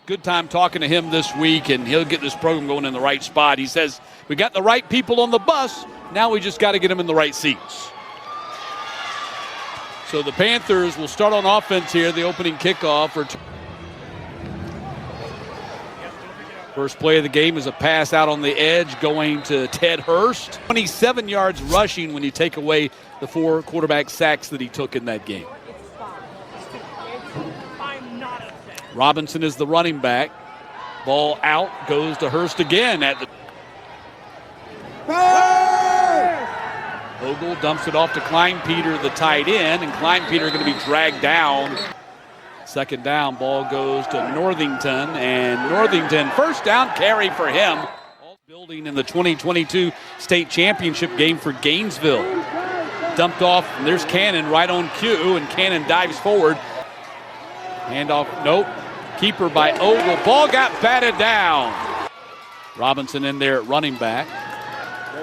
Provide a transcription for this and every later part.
Good time talking to him this week, and he'll get this program going in the right spot. He says, we got the right people on the bus. Now we just got to get them in the right seats. So the Panthers will start on offense here, the opening kickoff. First play of the game is a pass out on the edge going to Ted Hurst. 27 yards rushing when you take away the 4 quarterback sacks that he took in that game. Robinson is the running back. Ball out, goes to Hurst again at the... Ogle dumps it off to Kleinpeter, the tight end, and Kleinpeter going to be dragged down. Second down, ball goes to Northington, and Northington, first down carry for him. Building in the 2022 state championship game for Gainesville. Dumped off, and there's Cannon right on cue, and Cannon dives forward. Handoff, nope. Keeper by Ogle. Ball got batted down. Robinson in there at running back.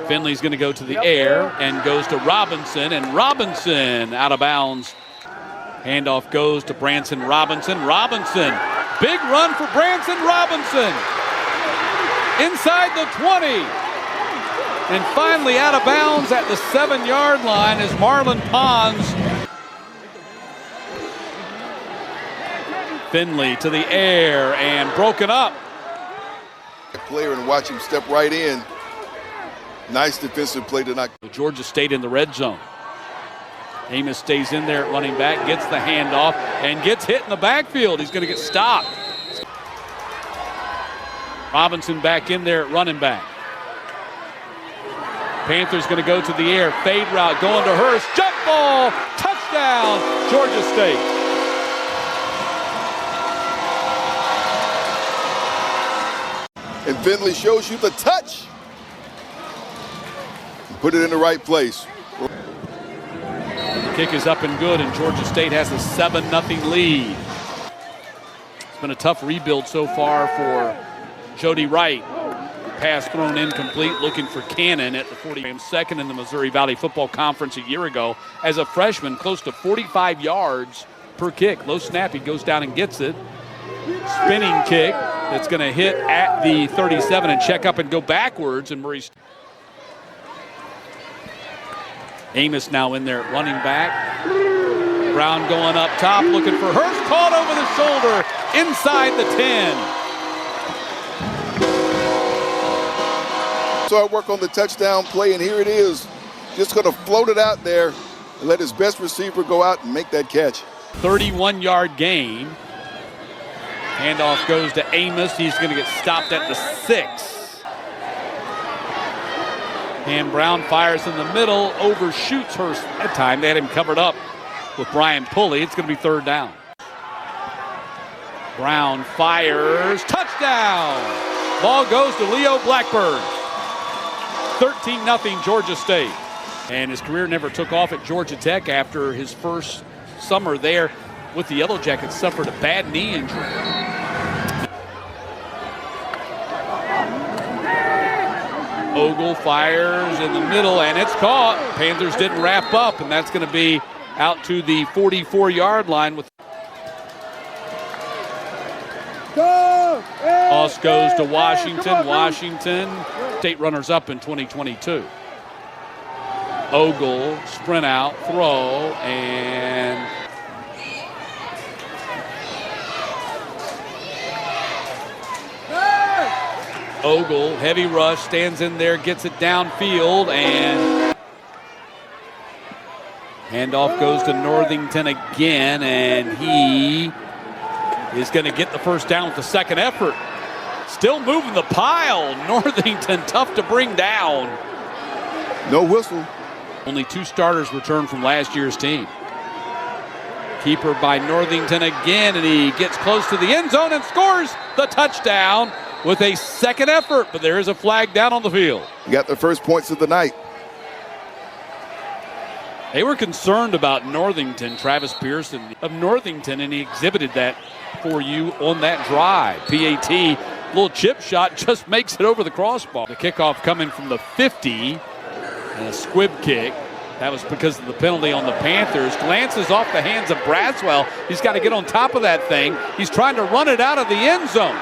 Finley's going to go to the air and goes to Robinson, and Robinson out of bounds. Handoff goes to Branson Robinson. Robinson, big run for Branson Robinson. Inside the 20. And finally out of bounds at the 7-yard line is Marlon Pons. Finley to the air and broken up. Player and watch him step right in. Nice defensive play tonight. Georgia State in the red zone. Amos stays in there at running back, gets the handoff, and gets hit in the backfield. He's going to get stopped. Robinson back in there at running back. Panthers going to go to the air. Fade route going to Hurst. Jump ball. Touchdown, Georgia State. And Finley shows you the touch. Put it in the right place. The kick is up and good, and Georgia State has a 7-0 lead. It's been a tough rebuild so far for Jody Wright. Pass thrown incomplete, looking for Cannon at the 40. Second in the Missouri Valley Football Conference a year ago. As a freshman, close to 45 yards per kick. Low snap, he goes down and gets it. Spinning kick that's going to hit at the 37 and check up and go backwards. And Murray's Amos now in there running back. Brown going up top, looking for Hurst. Caught over the shoulder inside the 10. So I work on the touchdown play, and here it is. Just going to float it out there and let his best receiver go out and make that catch. 31-yard gain. Handoff goes to Amos. He's going to get stopped at the 6. And Brown fires in the middle, overshoots Hurst that time. They had him covered up with Brian Pulley. It's going to be third down. Brown fires. Touchdown! Ball goes to Leo Blackburn. 13-0 Georgia State. And his career never took off at Georgia Tech after his first summer there with the Yellow Jackets. Suffered a bad knee injury. Ogle fires in the middle, and it's caught. Panthers didn't wrap up, and that's going to be out to the 44-yard line. With Toss goes to Washington. Washington, state runners-up in 2022. Ogle, sprint out, throw, and Ogle, heavy rush, stands in there, gets it downfield, and handoff goes to Northington again, and he is going to get the first down with the second effort. Still moving the pile. Northington tough to bring down. No whistle. Only 2 starters returned from last year's team. Keeper by Northington again, and he gets close to the end zone and scores the touchdown with a second effort, but there is a flag down on the field. You got the first points of the night. They were concerned about Northington, Travis Pearson of Northington, and he exhibited that for you on that drive. PAT, little chip shot, just makes it over the crossbar. The kickoff coming from the 50, and a squib kick. That was because of the penalty on the Panthers. Glances off the hands of Braswell. He's got to get on top of that thing. He's trying to run it out of the end zone.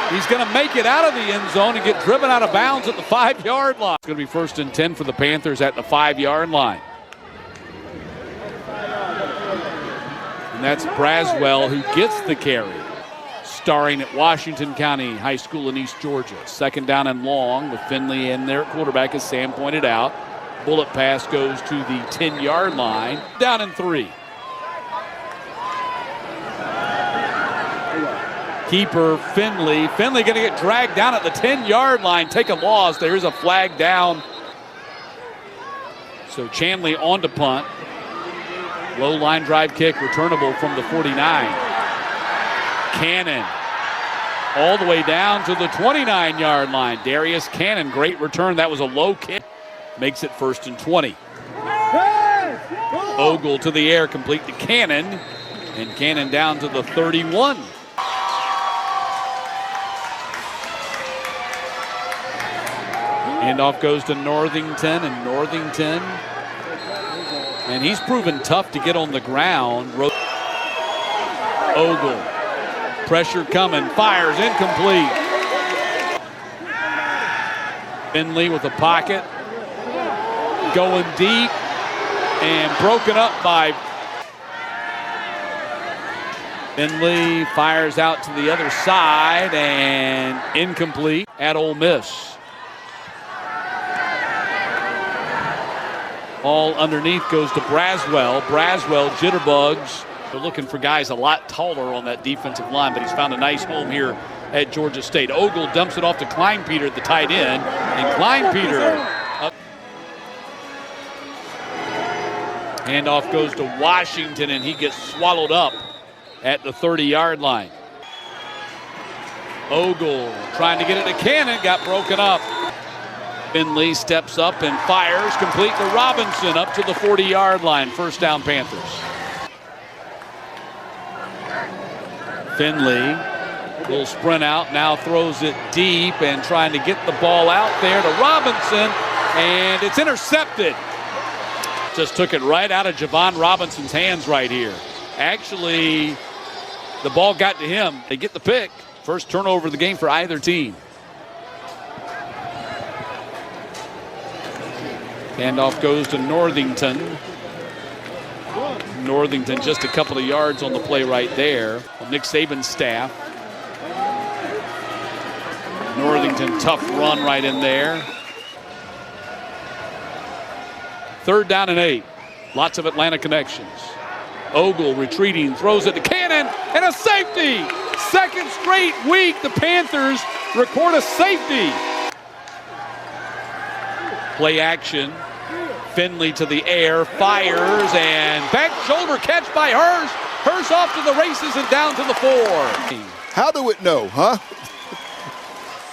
He's going to make it out of the end zone and get driven out of bounds at the 5-yard line. It's going to be 1st and 10 for the Panthers at the 5-yard line. And that's Braswell who gets the carry. Starring at Washington County High School in East Georgia. 2nd down and long with Finley in there at quarterback, as Sam pointed out. Bullet pass goes to the 10-yard line. Down and 3. Keeper Finley. Finley going to get dragged down at the 10-yard line. Take a loss. There's a flag down. So Chanley on to punt. Low line drive kick returnable from the 49. Cannon all the way down to the 29-yard line. Darius Cannon, great return. That was a low kick. Makes it 1st and 20. Ogle to the air, complete to Cannon. And Cannon down to the 31. Handoff goes to Northington, and Northington, and he's proven tough to get on the ground. Ogle, pressure coming, fires, incomplete. Finley with a pocket, going deep, and broken up by Finley. Fires out to the other side, and incomplete at Ole Miss. All underneath goes to Braswell. Braswell jitterbugs. They're looking for guys a lot taller on that defensive line, but he's found a nice home here at Georgia State. Ogle dumps it off to Kleinpeter at the tight end, and Kleinpeter. Handoff goes to Washington, and he gets swallowed up at the 30-yard line. Ogle trying to get it to Cannon, got broken up. Finley steps up and fires, complete to Robinson up to the 40-yard line. 1st down, Panthers. Finley will sprint out, now throws it deep and trying to get the ball out there to Robinson, and it's intercepted. Just took it right out of Javon Robinson's hands right here. Actually, the ball got to him. They get the pick. First turnover of the game for either team. Handoff goes to Northington. Northington just a couple of yards on the play right there. Nick Saban's staff. Northington, tough run right in there. 3rd down and 8. Lots of Atlanta connections. Ogle retreating, throws it to Cannon, and a safety. 2nd straight week, the Panthers record a safety. Play action. Finley to the air, fires, and back shoulder catch by Hurst. Hurst off to the races and down to the 4. How do it know, huh?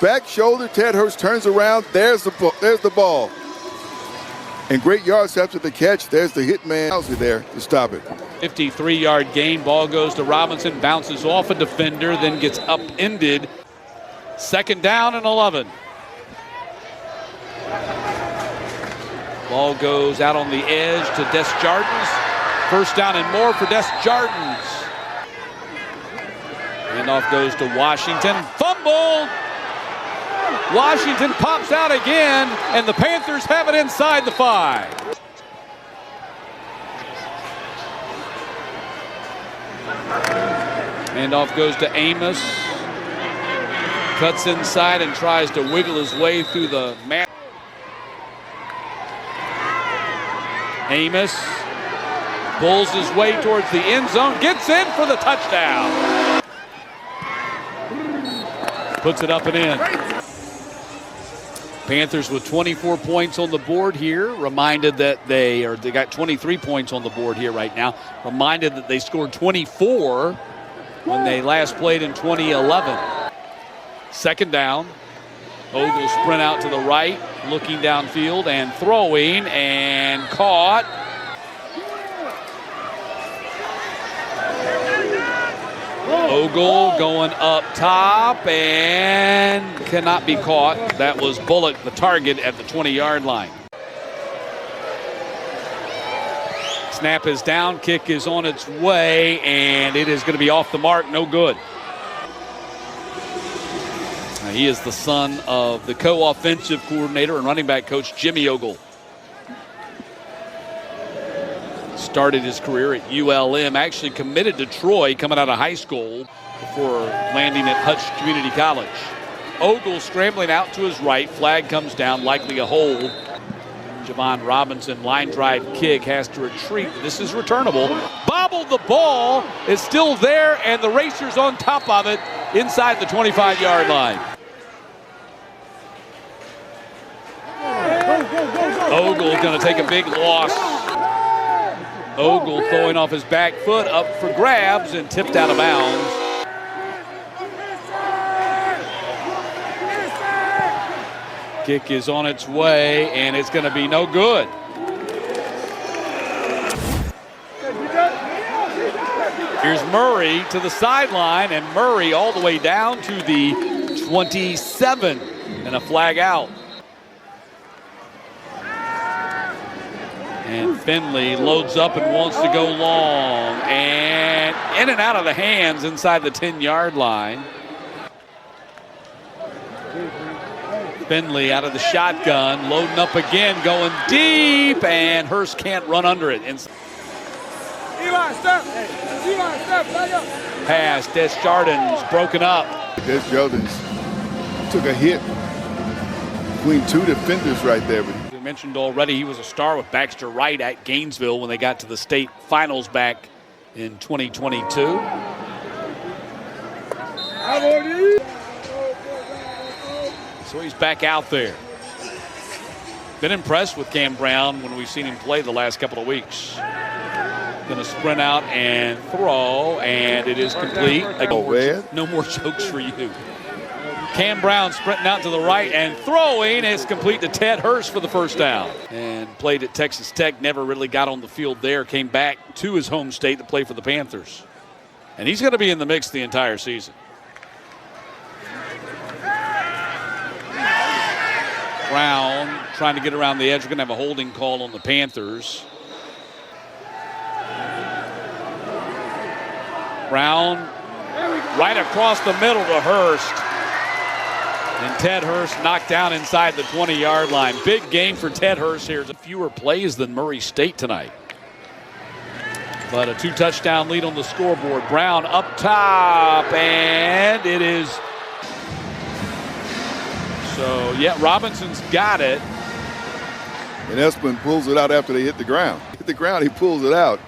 Back shoulder, Ted Hurst turns around, there's the ball. And great yards after the catch. There's the hit man there to stop it. 53-yard gain, ball goes to Robinson, bounces off a defender, then gets upended. 2nd down and 11. Ball goes out on the edge to Desjardins. 1st down and more for Desjardins. Handoff goes to Washington. Fumble! Washington pops out again, and the Panthers have it inside the 5. Handoff goes to Amos. Cuts inside and tries to wiggle his way through the mat. Amos pulls his way towards the end zone, gets in for the touchdown. Puts it up and in. Panthers with 24 points on the board here. Reminded that they got 23 points on the board here right now. Reminded that they scored 24 when they last played in 2011. 2nd down. Ogle sprint out to the right, looking downfield and throwing, and caught. Ogle going up top and cannot be caught. That was Bullock, the target, at the 20-yard line. Snap is down, kick is on its way, and it is going to be off the mark, no good. Now, he is the son of the co-offensive coordinator and running back coach Jimmy Ogle. Started his career at ULM, actually committed to Troy coming out of high school before landing at Hutch Community College. Ogle scrambling out to his right, flag comes down, likely a hold. Javon Robinson, line drive kick, has to retreat. This is returnable. Bobbled the ball, is still there, and the Racers on top of it inside the 25-yard line. Ogle's going to take a big loss. Ogle throwing off his back foot, up for grabs, and tipped out of bounds. Kick is on its way, and it's going to be no good. Here's Murray to the sideline, and Murray all the way down to the 27, and a flag out. And Finley loads up and wants to go long, and in and out of the hands inside the 10-yard line. Finley out of the shotgun, loading up again, going deep, and Hurst can't run under it. Pass, Desjardins broken up. Desjardins took a hit between two defenders right there. We mentioned already he was a star with Baxter Wright at Gainesville when they got to the state finals back in 2022. So he's back out there. Been impressed with Cam Brown when we've seen him play the last couple of weeks. Going to sprint out and throw, and it is complete. No more jokes for you. Cam Brown sprinting out to the right and throwing. It's complete to Ted Hurst for the first down. And played at Texas Tech, never really got on the field there. Came back to his home state to play for the Panthers. And he's going to be in the mix the entire season. Brown trying to get around the edge. We're going to have a holding call on the Panthers. Brown right across the middle to Hurst. And Ted Hurst knocked down inside the 20-yard line. Big game for Ted Hurst here. Fewer plays than Murray State tonight. But a 2-touchdown lead on the scoreboard. Brown up top, and it is. So, yeah, Robinson's got it. And Esplin pulls it out after they hit the ground. Hit the ground, he pulls it out.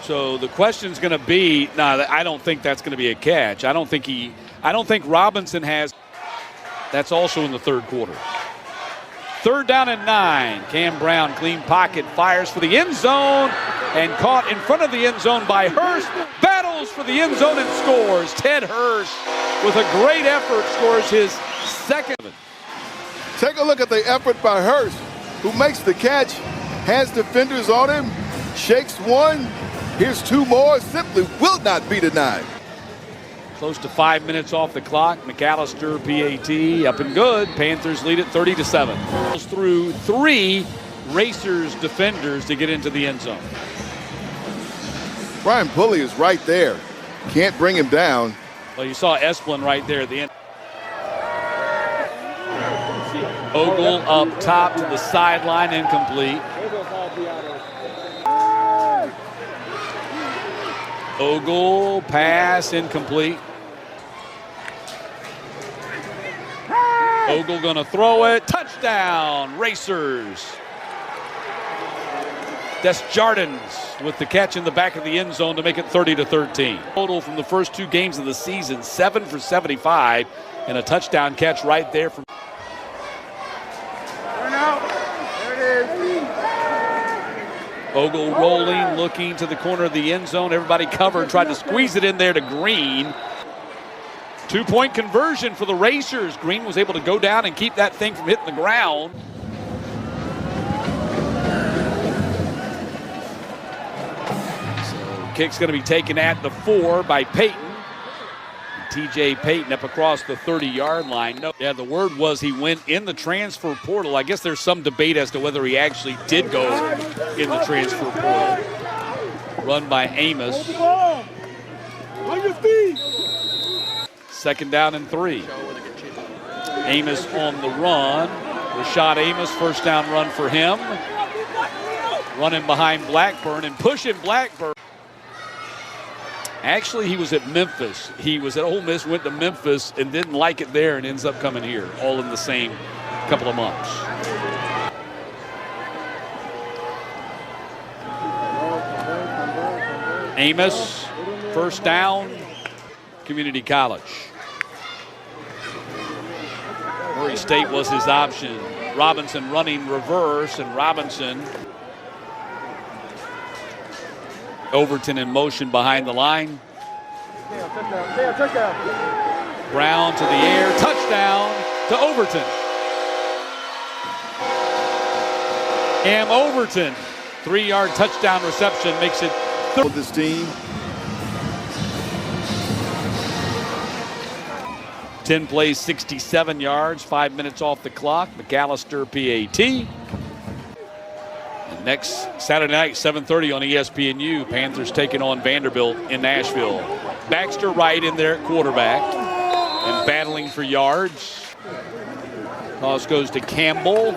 So the question's going to be, I don't think that's going to be a catch. I don't think Robinson has. That's also in the third quarter. 3rd down and 9. Cam Brown, clean pocket, fires for the end zone, and caught in front of the end zone by Hurst. Battles for the end zone and scores. Ted Hurst, with a great effort, scores his second. Take a look at the effort by Hurst, who makes the catch, has defenders on him, shakes one. Here's 2 more, simply will not be denied. Close to 5 minutes off the clock. McAllister, PAT, up and good. Panthers lead it 30-7. Through 3 Racers defenders to get into the end zone. Brian Pulley is right there. Can't bring him down. Well, you saw Esplin right there at the end. Ogle up top to the sideline, incomplete. Ogle, pass, incomplete. Ogle going to throw it. Touchdown, Racers. Desjardins with the catch in the back of the end zone to make it 30-13. Total from the first 2 games of the season, 7 for 75, and a touchdown catch right there from. Ogle rolling, looking to the corner of the end zone. Everybody covered, tried to squeeze it in there to Green. 2-point conversion for the Racers. Green was able to go down and keep that thing from hitting the ground. So kick's going to be taken at the 4 by Payton. TJ Payton up across the 30-yard line. No, yeah, the word was he went in the transfer portal. I guess there's some debate as to whether he actually did go in the transfer portal. Run by Amos. Second down and 3. Amos on the run. Rashad Amos, first down run for him. Running behind Blackburn and pushing Blackburn. Actually, he was at Memphis. He was at Ole Miss, went to Memphis, and didn't like it there, and ends up coming here, all in the same couple of months. Amos, first down, Community College. Murray State was his option. Robinson running reverse, and Robinson. Overton in motion behind the line. Brown to the air, touchdown to Overton. Cam Overton, 3-yard touchdown reception, makes it With this team. 10 plays, 67 yards, 5 minutes off the clock. McAllister PAT. Next Saturday night, 7:30 on ESPNU, Panthers taking on Vanderbilt in Nashville. Baxter Wright in there at quarterback and battling for yards. Toss goes to Campbell.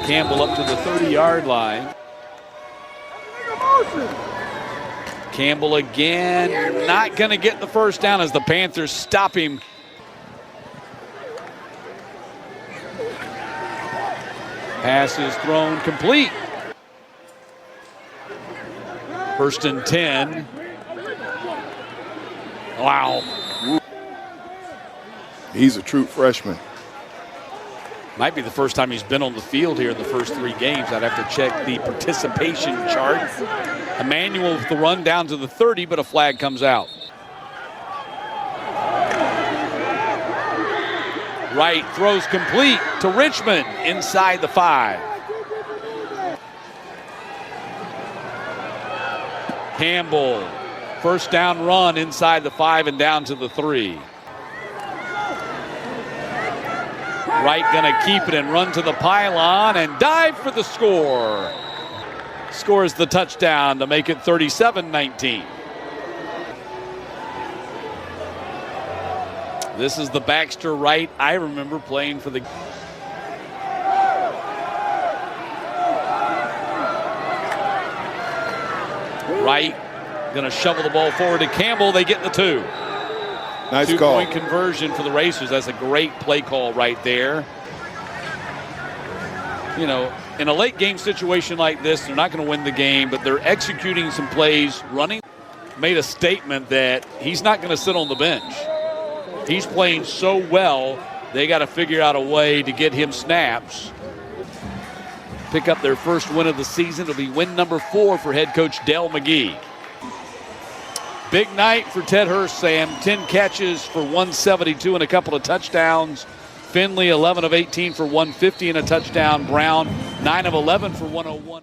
Campbell up to the 30-yard line. Campbell again, not going to get the first down as the Panthers stop him. Pass is thrown complete. First and 10. Wow. He's a true freshman. Might be the first time he's been on the field here in the first 3 games. I'd have to check the participation chart. Emmanuel with the run down to the 30, but a flag comes out. Wright throws complete to Richmond inside the 5. Campbell, first down run inside the 5 and down to the 3. Wright gonna keep it and run to the pylon and dive for the score. Scores the touchdown to make it 37-19. This is the Baxter Wright I remember playing for the... Wright gonna shovel the ball forward to Campbell. They get the 2. Nice call. Two-point conversion for the Racers. That's a great play call right there. You know, in a late game situation like this, they're not going to win the game, but they're executing some plays, running. Made a statement that he's not going to sit on the bench. He's playing so well, they got to figure out a way to get him snaps. Pick up their first win of the season. It'll be win number 4 for head coach Dell McGee. Big night for Ted Hurst, Sam. 10 catches for 172 and a couple of touchdowns. Finley, 11 of 18 for 150 and a touchdown. Brown, 9 of 11 for 101.